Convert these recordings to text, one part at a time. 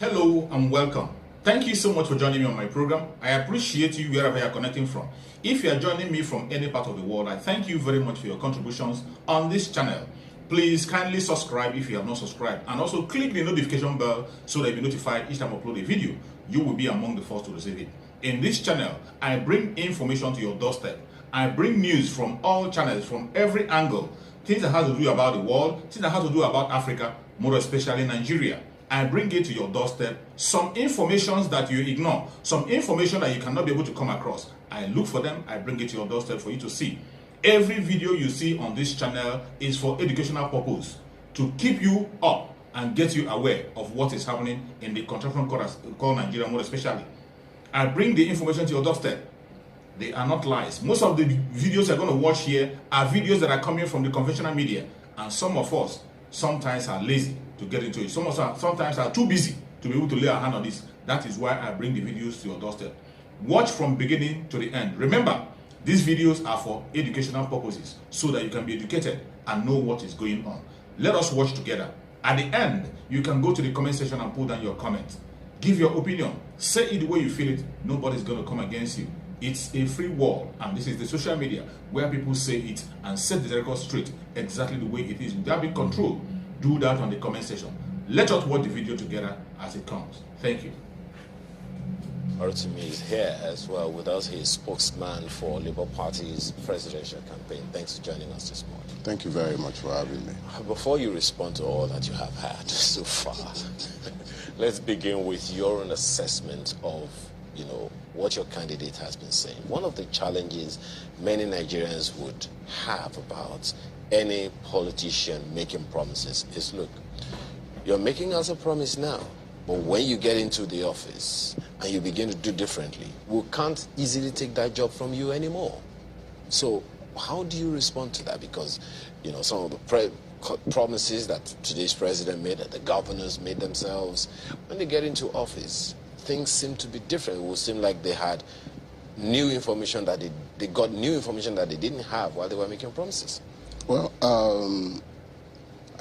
Hello and welcome. Thank you so much for joining me on my program. I appreciate you wherever you are connecting from. If you are joining me from any part of the world, I thank you very much for your contributions on this channel. Please kindly subscribe if you have not subscribed, and also click the notification bell so that you'll be notified each time I upload a video. You will be among the first to receive it. In this channel, I bring information to your doorstep. I bring news from all channels, from every angle. Things that have to do about the world, things that have to do about Africa, more especially Nigeria. I bring it to your doorstep, some information that you ignore, some information that you cannot be able to come across. I look for them, I bring it to your doorstep for you to see. Every video you see on this channel is for educational purpose, to keep you up and get you aware of what is happening in the contraction called Nigeria, more especially. I bring the information to your doorstep. They are not lies. Most of the videos you're going to watch here are videos that are coming from the conventional media, and some of us sometimes are lazy to get into it. Some of us sometimes are too busy to be able to lay our hand on this. That is why I bring the videos to your doorstep. Watch from beginning to the end. Remember, these videos are for educational purposes, so that you can be educated and know what is going on. Let us watch together. At the end, you can go to the comment section and put down your comment. Give your opinion. Say it the way you feel it. Nobody's going to come against you. It's a free world, and this is the social media where people say it and set the record straight exactly the way it is without being controlled. Do that on the comment section. Let us watch the video together as it comes. Thank you. Rotimi is here as well with us. He is spokesman for Labour Party's presidential campaign. Thanks for joining us this morning. Thank you very much for having me. Before you respond to all that you have had so far, let's begin with your own assessment of what your candidate has been saying. One of the challenges many Nigerians would have about any politician making promises is, look, you're making us a promise now, but when you get into the office and you begin to do differently, we can't easily take that job from you anymore. So how do you respond to that? Because, some of the promises that today's president made, that the governors made themselves, when they get into office, things seem to be different. It will seem like they had new information that they got new information that they didn't have while they were making promises. Well,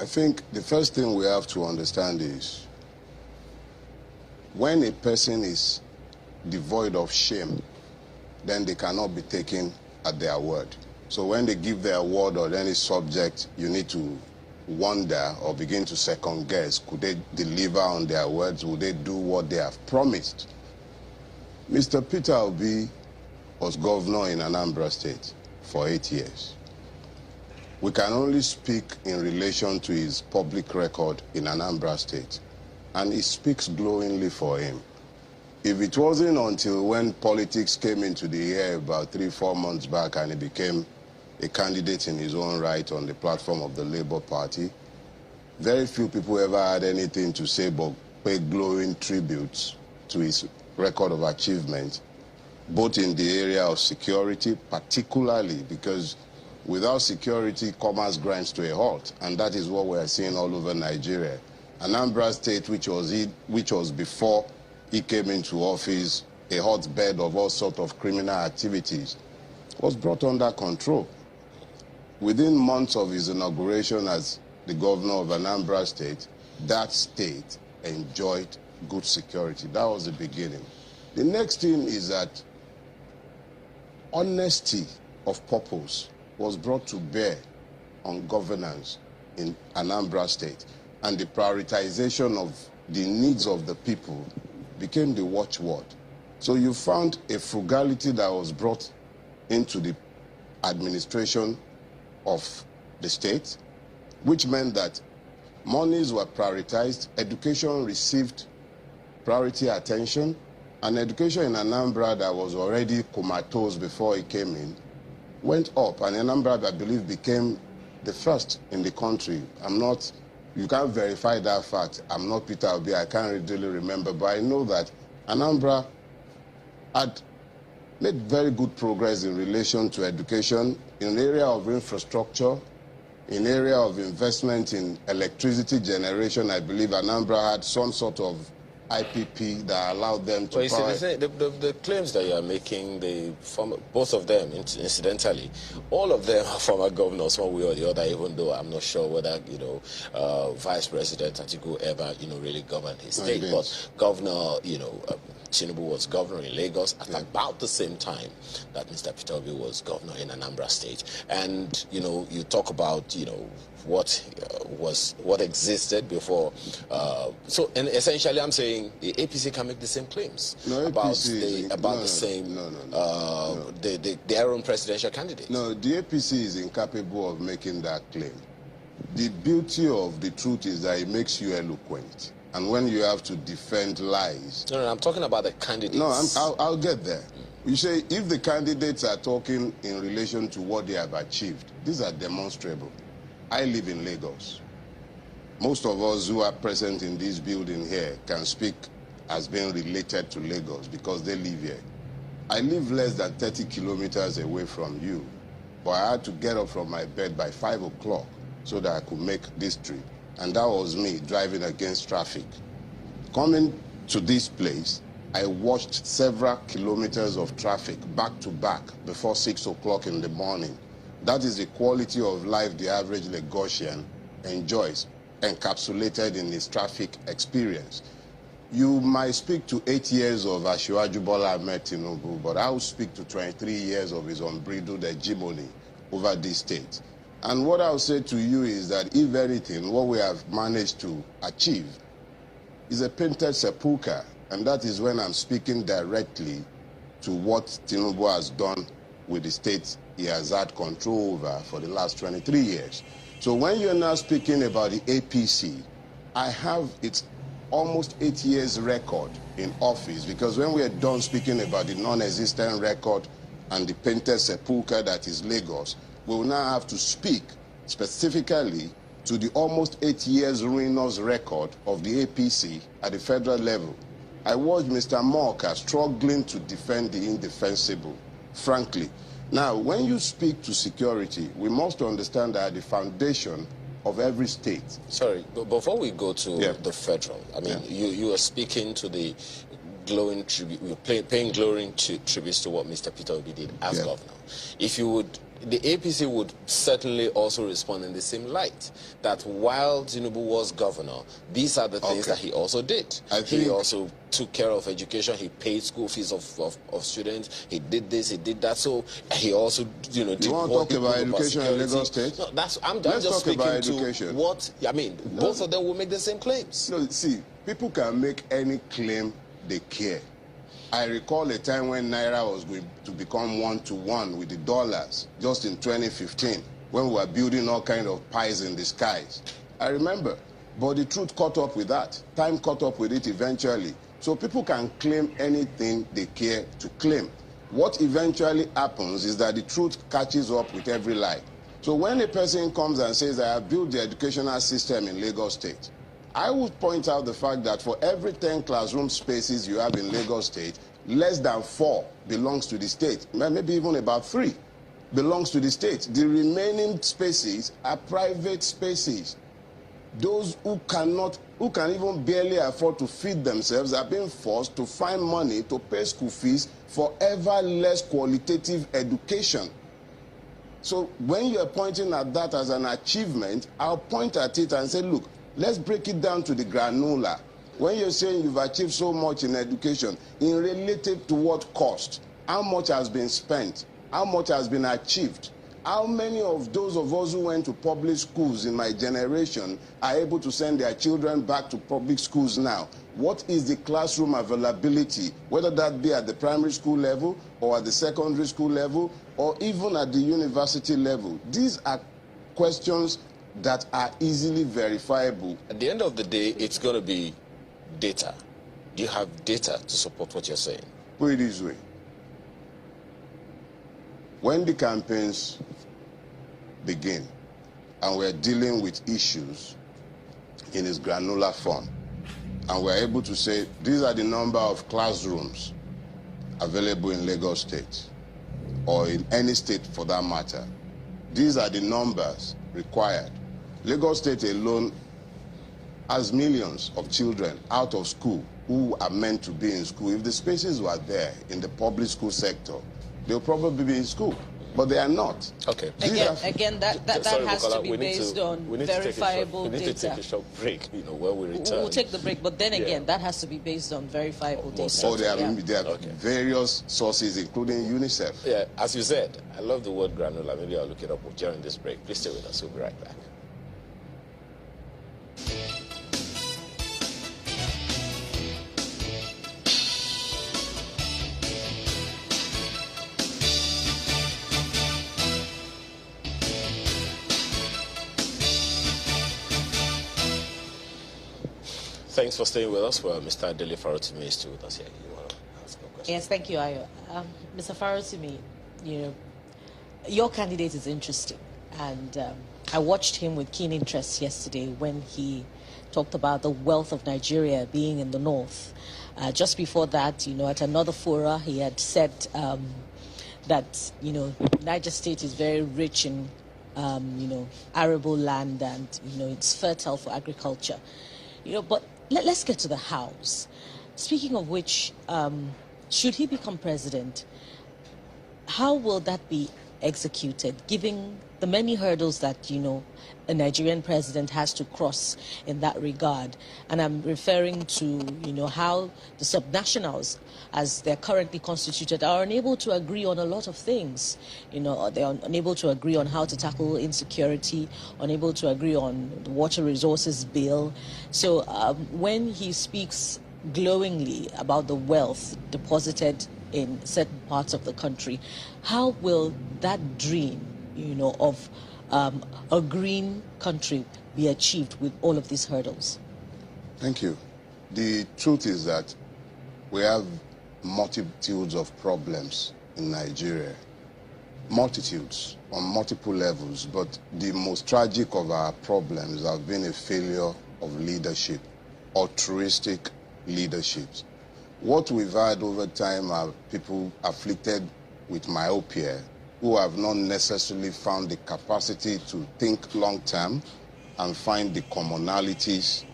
I think the first thing we have to understand is when a person is devoid of shame, then they cannot be taken at their word. So when they give their word on any subject, you need to wonder or begin to second guess, could they deliver on their words? Would they do what they have promised? Mr. Peter Obi was governor in Anambra State for 8 years. We can only speak in relation to his public record in Anambra State, and he speaks glowingly for him. If it wasn't until when politics came into the air about 3-4 months back and he became a candidate in his own right on the platform of the Labour Party, very few people ever had anything to say but pay glowing tributes to his record of achievement, both in the area of security, particularly because without security, commerce grinds to a halt, and that is what we are seeing all over Nigeria. Anambra State, which was before he came into office a hotbed of all sorts of criminal activities, was brought under control. Within months of his inauguration as the governor of Anambra State, that state enjoyed good security. That was the beginning. The next thing is that honesty of purpose was brought to bear on governance in Anambra State, and the prioritization of the needs of the people became the watchword. So you found a frugality that was brought into the administration of the state, which meant that monies were prioritized, education received priority attention, and education in Anambra that was already comatose before he came in went up, and Anambra, I believe, became the first in the country. You can't verify that fact. I'm not Peter Obi, I can't really remember, but I know that Anambra had made very good progress in relation to education, in the area of infrastructure, in area of investment in electricity generation. I believe Anambra had some sort of IPP that allowed them to Well, you see, power. the claims that you are making, both of them, incidentally, all of them are former governors one way or the other, even though I'm not sure whether, Vice President Atiku ever, really governed his state. But Governor, Tinubu was governor in Lagos at about the same time that Mr. Peter Obi was governor in Anambra State. And, you talk about, what existed before. And essentially, I'm saying the APC can make the same claims their own presidential candidate. No, the APC is incapable of making that claim. The beauty of the truth is that it makes you eloquent. And when you have to defend lies... No, I'm talking about the candidates. No, I'll get there. You say, if the candidates are talking in relation to what they have achieved, these are demonstrable. I live in Lagos. Most of us who are present in this building here can speak as being related to Lagos because they live here. I live less than 30 kilometers away from you, but I had to get up from my bed by 5 o'clock so that I could make this trip. And that was me driving against traffic. Coming to this place, I watched several kilometers of traffic back to back before 6 o'clock in the morning. That is the quality of life the average Lagosian enjoys, encapsulated in his traffic experience. You might speak to 8 years of Asiwaju Bola Ahmed Tinubu, but I will speak to 23 years of his unbridled hegemony over this state. And what I'll say to you is that if anything, what we have managed to achieve is a painted sepulchre, and that is when I'm speaking directly to what Tinubu has done with the state he has had control over for the last 23 years. So when you're now speaking about the APC, I have its almost 8 years record in office, because when we are done speaking about the non-existent record and the painted sepulchre that is Lagos, we will now have to speak specifically to the almost 8 years ruinous record of the APC at the federal level. I watched Mr. Morka struggling to defend the indefensible, frankly. Now, when you speak to security, we must understand that the foundation of every state. Sorry, but before we go to the federal, I mean, you are speaking to the glowing tribute, you're paying glowing tributes to what Mr. Peter Obi did as governor. If you would, the APC would certainly also respond in the same light, that while Tinubu was governor, these are the things that he also did. He also took care of education, he paid school fees of students, he did this, he did that, so he also, you want to talk about education in Lagos State? No, I'm just speaking to what, I mean, both of them will make the same claims. No, see, people can make any claim they care. I recall a time when Naira was going to become 1-to-1 with the dollars, just in 2015, when we were building all kinds of pies in the skies. I remember, but the truth caught up with that. Time caught up with it eventually. So people can claim anything they care to claim. What eventually happens is that the truth catches up with every lie. So when a person comes and says, I have built the educational system in Lagos State, I would point out the fact that for every 10 classroom spaces you have in Lagos State, less than 4 belongs to the state, maybe even about 3 belongs to the state. The remaining spaces are private spaces. Those who can even barely afford to feed themselves are being forced to find money to pay school fees for ever less qualitative education. So when you're pointing at that as an achievement, I'll point at it and say, look, let's break it down to the granular. When you're saying you've achieved so much in education, in relative to what cost, how much has been spent, how much has been achieved, how many of those of us who went to public schools in my generation are able to send their children back to public schools now? What is the classroom availability, whether that be at the primary school level or at the secondary school level or even at the university level? These are questions that are easily verifiable. At the end of the day, it's going to be data. Do you have data to support what you're saying? Put it this way. When the campaigns begin and we're dealing with issues in its granular form, and we're able to say, these are the number of classrooms available in Lagos State, or in any state for that matter. These are the numbers required. Lagos State alone as millions of children out of school who are meant to be in school, if the spaces were there in the public school sector, they'll probably be in school. But they are not. Okay. Again, that Sorry, has Bukola, to be based on verifiable data. We need to take a short break, when we return. We'll take the break, but then again, that has to be based on verifiable data. So there are various sources, including UNICEF. Yeah, as you said, I love the word granular. Maybe I'll look it up during this break. Please stay with us. We'll be right back. Thanks for staying with us. Well, Mr. Dele Farotimi is still with us here. You want to ask a question? Yes, thank you, Ayo. Mr. Farotimi, your candidate is interesting, and I watched him with keen interest yesterday when he talked about the wealth of Nigeria being in the north. Just before that, at another fora, he had said that Niger State is very rich in arable land, and it's fertile for agriculture. But let's get to the hows. Speaking of which, should he become president, how will that be executed, given the many hurdles that, a Nigerian president has to cross in that regard? And I'm referring to, how the subnationals, as they're currently constituted, are unable to agree on a lot of things. They're unable to agree on how to tackle insecurity, unable to agree on the water resources bill. So when he speaks glowingly about the wealth deposited in certain parts of the country, how will that dream, of a green country be achieved with all of these hurdles? Thank you. The truth is that we have multitudes of problems in Nigeria. Multitudes on multiple levels, but the most tragic of our problems have been a failure of leadership, altruistic leaderships. What we've had over time are people afflicted with myopia who have not necessarily found the capacity to think long-term and find the commonalities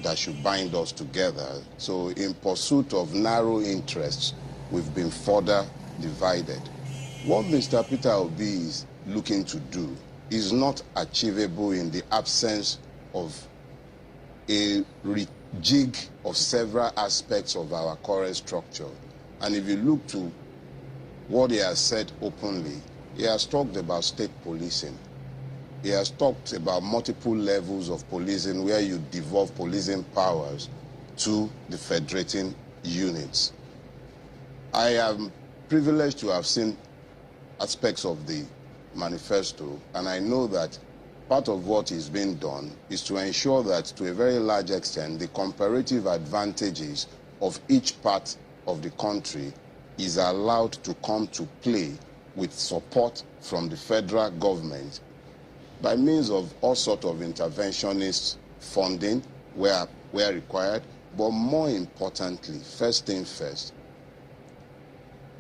that should bind us together. So in pursuit of narrow interests, we've been further divided. What Mr. Peter Obi is looking to do is not achievable in the absence of a rejig of several aspects of our current structure. And if you look to what he has said openly, he has talked about state policing. He has talked about multiple levels of policing where you devolve policing powers to the federating units. I am privileged to have seen aspects of the manifesto, and I know that part of what is being done is to ensure that, to a very large extent, the comparative advantages of each part of the country is allowed to come to play with support from the federal government by means of all sorts of interventionist funding where required, but more importantly, first thing first,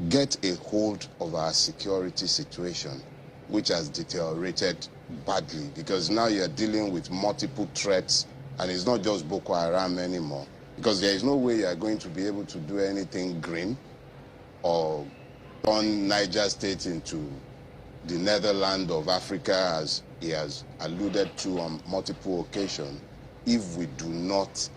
get a hold of our security situation, which has deteriorated badly, because now you're dealing with multiple threats, and it's not just Boko Haram anymore, because there is no way you're going to be able to do anything green or turn Niger State into the Netherlands of Africa, as he has alluded to on multiple occasions, if we do not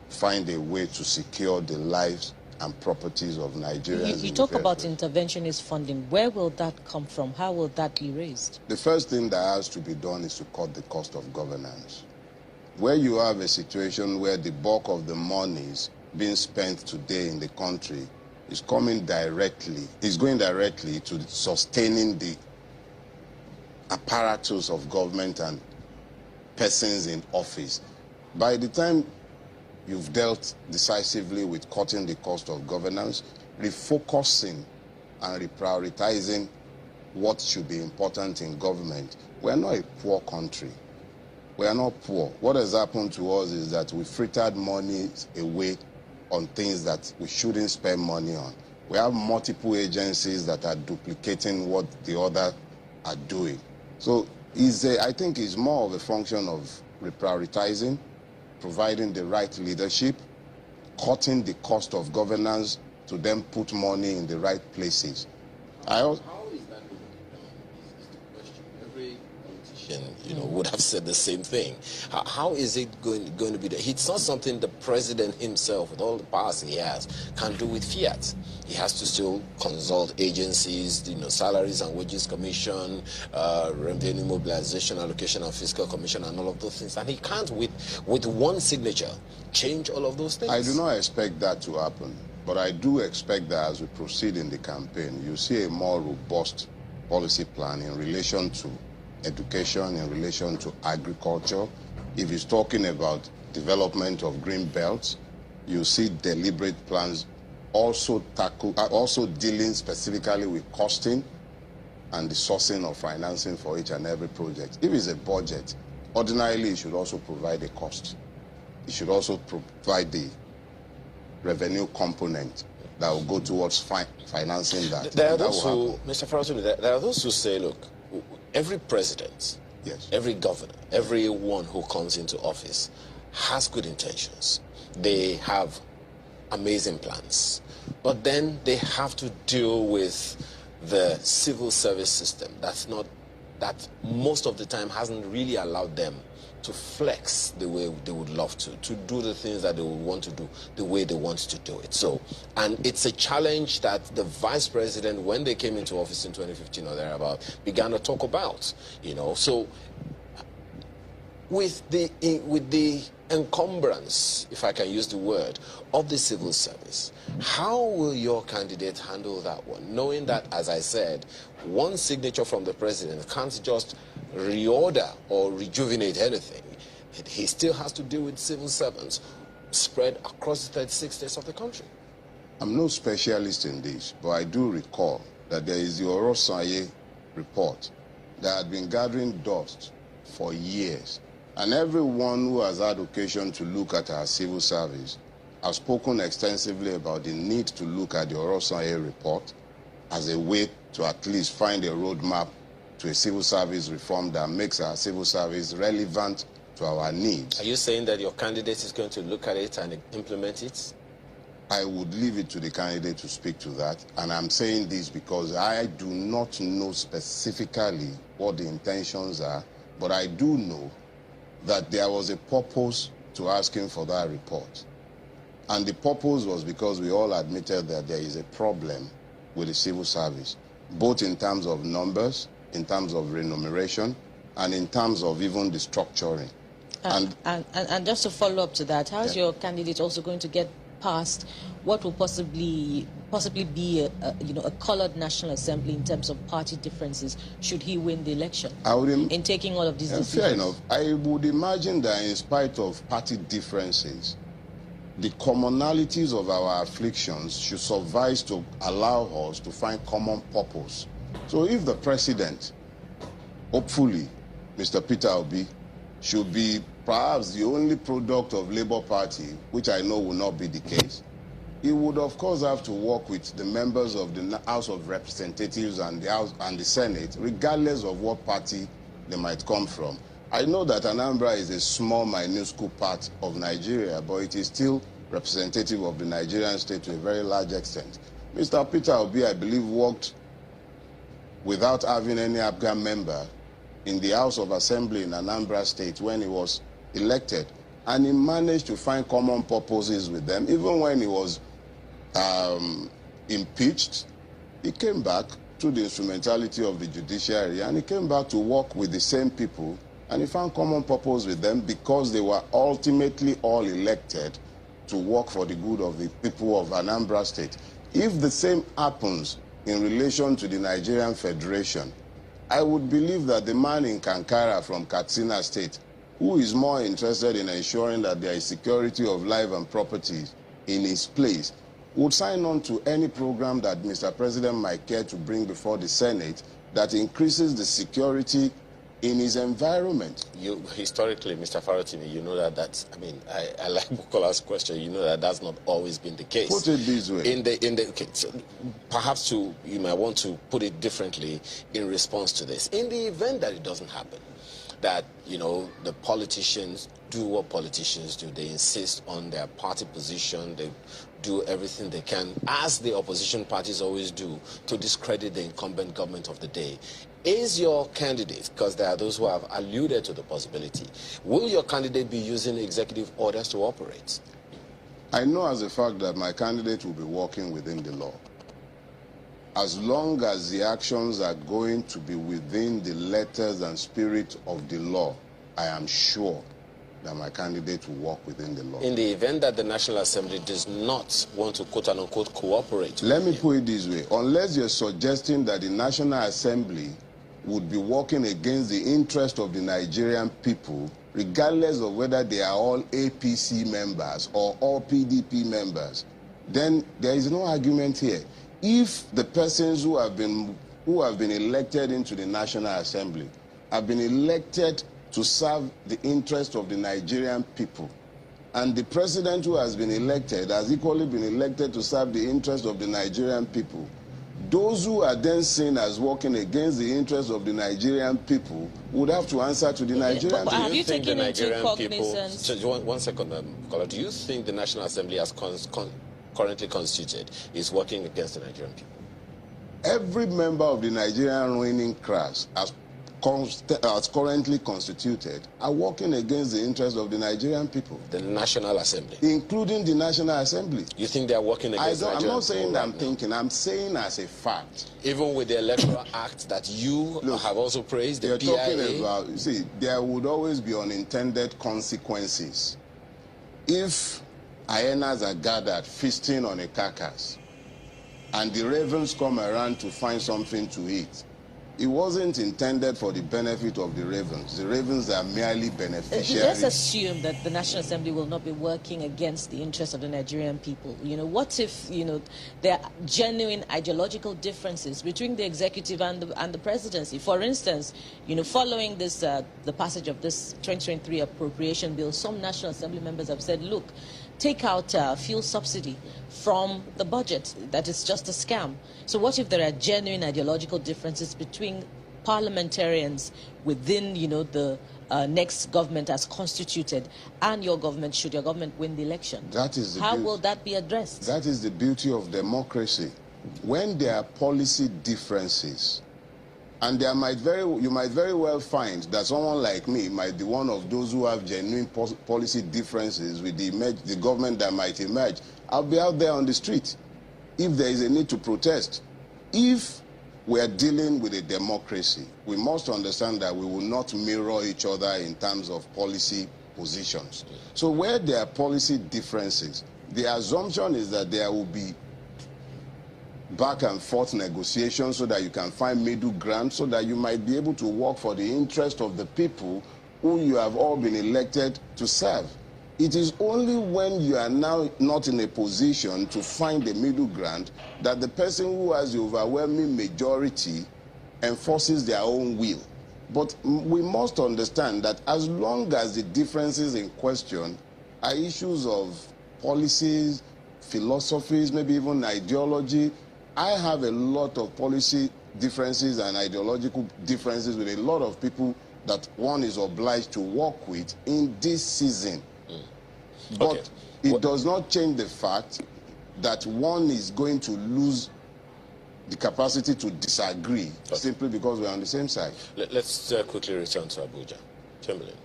find a way to secure the lives and properties of Nigerians. You talk about interventionist funding. Where will that come from? How will that be raised? The first thing that has to be done is to cut the cost of governance. Where you have a situation where the bulk of the monies being spent today in the country is going directly to sustaining the apparatus of government and persons in office. By the time you've dealt decisively with cutting the cost of governance, refocusing and reprioritizing what should be important in government, we're not a poor country. We are not poor. What has happened to us is that we frittered money away on things that we shouldn't spend money on. We have multiple agencies that are duplicating what the other are doing. So I think it's more of a function of reprioritizing, providing the right leadership, cutting the cost of governance to then put money in the right places. How is that going to be done? Is the question. Every politician, would have said the same thing. How is it going to be done? It's not something the president himself, with all the powers he has, can do with fiat. He has to still consult agencies, salaries and wages commission, revenue mobilization, allocation and fiscal commission, and all of those things. And he can't, with one signature, change all of those things. I do not expect that to happen, but I do expect that as we proceed in the campaign, you see a more robust policy plan in relation to education, in relation to agriculture. If he's talking about development of green belts, you see deliberate plans also dealing specifically with costing and the sourcing of financing for each and every project. If it's a budget, ordinarily it should also provide a cost. It should also provide the revenue component that will go towards financing that. There are those who, Mr. Farotuni, there are those who say, look, every president, yes, every governor, everyone who comes into office has good intentions. They have amazing plans. But then they have to deal with the civil service system that most of the time hasn't really allowed them to flex the way they would love to do the things that they would want to do the way they want to do it. So, and it's a challenge that the vice president, when they came into office in 2015 or thereabout, began to talk about, So with the encumbrance, if I can use the word, of the civil service, how will your candidate handle that one? Knowing that, as I said, one signature from the president can't just reorder or rejuvenate anything. He still has to deal with civil servants spread across the 36 states of the country. I'm no specialist in this, but I do recall that there is the Orosaye report that had been gathering dust for years. And everyone who has had occasion to look at our civil service has spoken extensively about the need to look at the Orosaye report as a way to at least find a roadmap to a civil service reform that makes our civil service relevant to our needs. Are you saying that your candidate is going to look at it and implement it? I would leave it to the candidate to speak to that. And I'm saying this because I do not know specifically what the intentions are, but I do know that there was a purpose to asking for that report. And the purpose was because we all admitted that there is a problem with the civil service, both in terms of numbers, in terms of remuneration, and in terms of even the structuring. And just to follow up to that, how is your candidate also going to get past what will possibly be a colored National Assembly in terms of party differences should he win the election in taking all of these decisions? Fair enough. I would imagine that in spite of party differences, the commonalities of our afflictions should suffice to allow us to find common purpose. So if the president, hopefully, Mr. Peter Obi, should be perhaps the only product of Labour Party, which I know will not be the case, he would of course have to work with the members of the House of Representatives and the House and the Senate, regardless of what party they might come from. I know that Anambra is a small, minuscule part of Nigeria, but it is still representative of the Nigerian state to a very large extent. Mr. Peter Obi, I believe, worked without having any APGA member in the House of Assembly in Anambra State when he was elected, and he managed to find common purposes with them. Even when he was impeached, he came back through the instrumentality of the judiciary, and he came back to work with the same people, and he found common purpose with them because they were ultimately all elected to work for the good of the people of Anambra State. If the same happens in relation to the Nigerian Federation, I would believe that the man in Kankara from Katsina State, who is more interested in ensuring that there is security of life and property in his place, would sign on to any program that Mr. President might care to bring before the Senate that increases the security in his environment. Historically, Mr. Farotimi, you know I like Bukola's question. You know that that's not always been the case. Put it this way. Okay, so perhaps you might want to put it differently in response to this. In the event that it doesn't happen, that the politicians do what politicians do. They insist on their party position. They do everything they can, as the opposition parties always do, to discredit the incumbent government of the day. Is your candidate, because there are those who have alluded to the possibility, will your candidate be using executive orders to operate? I know as a fact that my candidate will be working within the law. As long as the actions are going to be within the letters and spirit of the law, I am sure that my candidate will work within the law. In the event that the National Assembly does not want to quote-unquote cooperate, let me put it this way. Unless you're suggesting that the National Assembly would be working against the interest of the Nigerian people, regardless of whether they are all APC members or all PDP members, then there is no argument here. If the persons who have been elected into the National Assembly have been elected to serve the interest of the Nigerian people, and the president who has been elected has equally been elected to serve the interest of the Nigerian people, those who are then seen as working against the interests of the Nigerian people would have to answer to the Nigerian people. Have you taken into cognizance? One second, Kola, do you think the National Assembly as currently constituted is working against the Nigerian people? Every member of the Nigerian ruling class, as currently constituted, are working against the interests of the Nigerian people. The National Assembly? Including the National Assembly. You think they are working against the Nigerian people? I'm not saying that I'm thinking, I'm saying as a fact. Even with the Electoral Act that you have also praised, the PIA? Talking about, you see, there would always be unintended consequences. If hyenas are gathered feasting on a carcass, and the ravens come around to find something to eat, it wasn't intended for the benefit of the ravens. The ravens are merely beneficiaries. Let's assume that the National Assembly will not be working against the interests of the Nigerian people. What if, there are genuine ideological differences between the executive and the presidency? For instance, following this, the passage of this 2023 appropriation bill, some National Assembly members have said, look, take out fuel subsidy from the budget. That is just a scam. So what if there are genuine ideological differences between parliamentarians within, the next government as constituted and your government, should your government win the election? How will that be addressed? That is the beauty of democracy. When there are policy differences, and you might very well find that someone like me might be one of those who have genuine policy differences with the government that might emerge. I'll be out there on the street if there is a need to protest. If we are dealing with a democracy, we must understand that we will not mirror each other in terms of policy positions. So where there are policy differences, the assumption is that there will be back and forth negotiations so that you can find middle ground, so that you might be able to work for the interest of the people who you have all been elected to serve. It is only when you are now not in a position to find the middle ground that the person who has the overwhelming majority enforces their own will. But we must understand that as long as the differences in question are issues of policies, philosophies, maybe even ideology, I have a lot of policy differences and ideological differences with a lot of people that one is obliged to work with in this season. But it does not change the fact that one is going to lose the capacity to disagree simply because we're on the same side. Let's quickly return to Abuja. Chamberlain.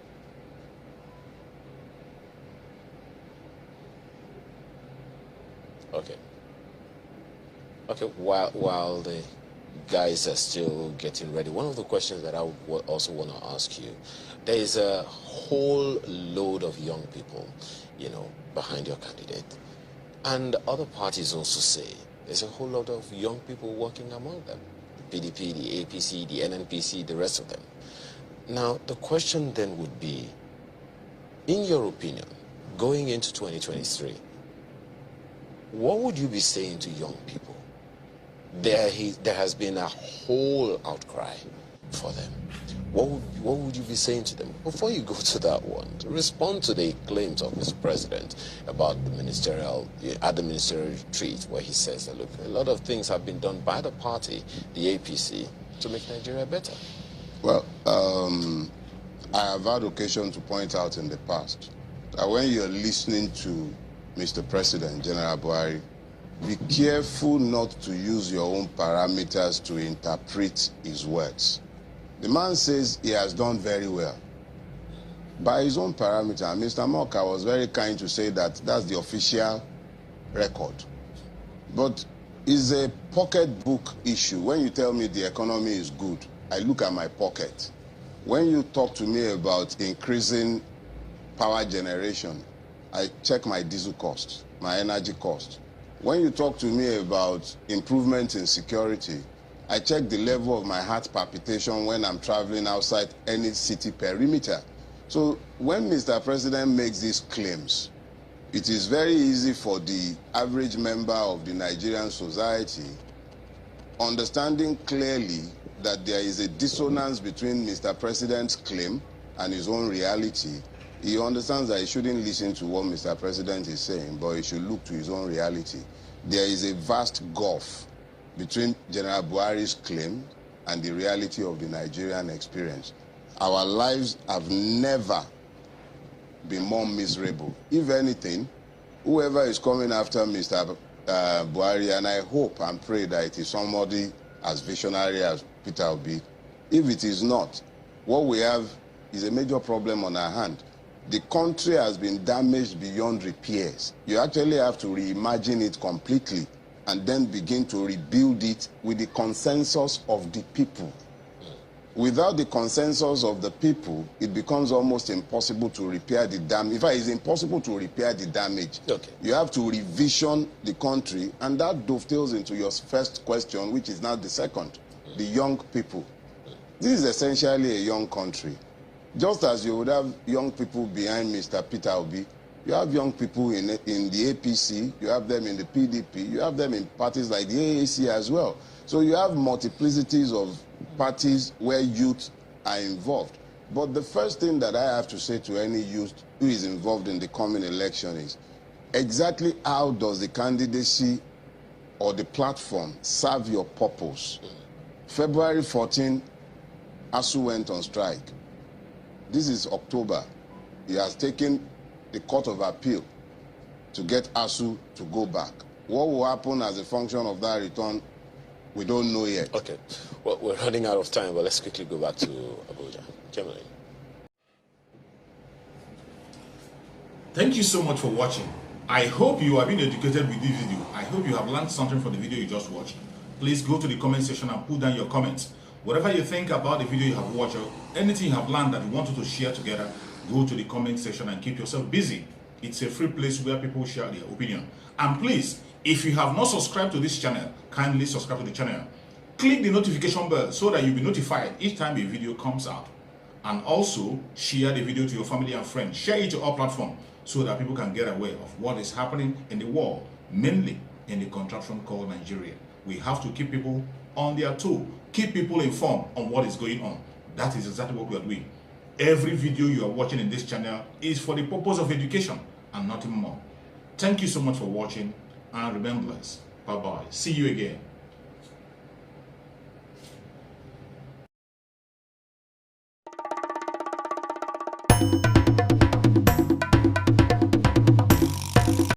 Okay, while the guys are still getting ready, one of the questions that I would also want to ask you, there is a whole load of young people, behind your candidate. And other parties also say there's a whole lot of young people working among them. The PDP, the APC, the NNPC, the rest of them. Now, the question then would be, in your opinion, going into 2023, what would you be saying to young people? There has been a whole outcry for them. What would you be saying to them? Before you go to that one, to respond to the claims of Mr. President about the ministerial retreat, where he says that, look, a lot of things have been done by the party, the APC, to make Nigeria better. Well, I have had occasion to point out in the past that when you're listening to Mr. President, General Buhari, be careful not to use your own parameters to interpret his words. The man says he has done very well. By his own parameter, Mr. Moka was very kind to say that that's the official record. But it's a pocketbook issue. When you tell me the economy is good, I look at my pocket. When you talk to me about increasing power generation, I check my diesel cost, my energy cost. When you talk to me about improvement in security, I check the level of my heart palpitation when I'm traveling outside any city perimeter. So when Mr. President makes these claims, it is very easy for the average member of the Nigerian society, understanding clearly that there is a dissonance between Mr. President's claim and his own reality. He understands that he shouldn't listen to what Mr. President is saying, but he should look to his own reality. There is a vast gulf between General Buhari's claim and the reality of the Nigerian experience. Our lives have never been more miserable. If anything, whoever is coming after Mr. Buhari, and I hope and pray that it is somebody as visionary as Peter Obi, if it is not, what we have is a major problem on our hand. The country has been damaged beyond repairs. You actually have to reimagine it completely and then begin to rebuild it with the consensus of the people. Without the consensus of the people, it becomes almost impossible to repair the damage. In fact, it's impossible to repair the damage. Okay. You have to revision the country, and that dovetails into your first question, which is now the second, the young people. This is essentially a young country. Just as you would have young people behind Mr. Peter Obi, you have young people in the APC, you have them in the PDP, you have them in parties like the AAC as well. So you have multiplicities of parties where youth are involved. But the first thing that I have to say to any youth who is involved in the coming election is, exactly how does the candidacy or the platform serve your purpose? February 14, ASU went on strike. This is October. He has taken the Court of Appeal to get ASU to go back. What will happen as a function of that return, we don't know yet. Okay. Well, we're running out of time, but let's quickly go back to Abuja. Gemini. Thank you so much for watching. I hope you have been educated with this video. I hope you have learned something from the video you just watched. Please go to the comment section and put down your comments. Whatever you think about the video you have watched, or anything you have learned that you wanted to share together, go to the comment section and keep yourself busy. It's a free place where people share their opinion. And please, if you have not subscribed to this channel, kindly subscribe to the channel. Click the notification bell so that you'll be notified each time a video comes out. And also, share the video to your family and friends. Share it to all platforms so that people can get aware of what is happening in the world, mainly in the contraption called Nigeria. We have to keep people on their toe, keep people informed on what is going on. That is exactly what we are doing. Every video you are watching in this channel is for the purpose of education and nothing more. Thank you so much for watching, and remember us. Bye-bye. See you again.